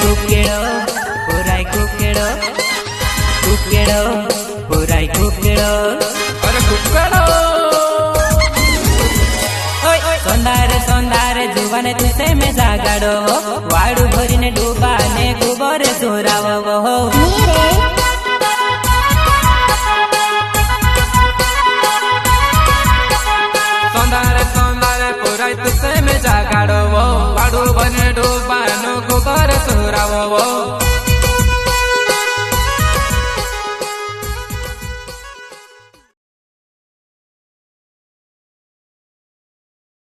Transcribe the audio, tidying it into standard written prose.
कुकेड़ो पुराई कुकेड़ो कुकेड़ो पुराई कुकेड़ो अरे कुकेड़ो सोंदारे सोंदारे जुवाने तुसे में जागाड़ो वाड़ू भरीने डूबाने कुबोरे सोरावो सोंदारे सोंदारे पुराई तुसे में जागाड़ो वाड़ू भरीने डूबानो कुबोरे सोरावो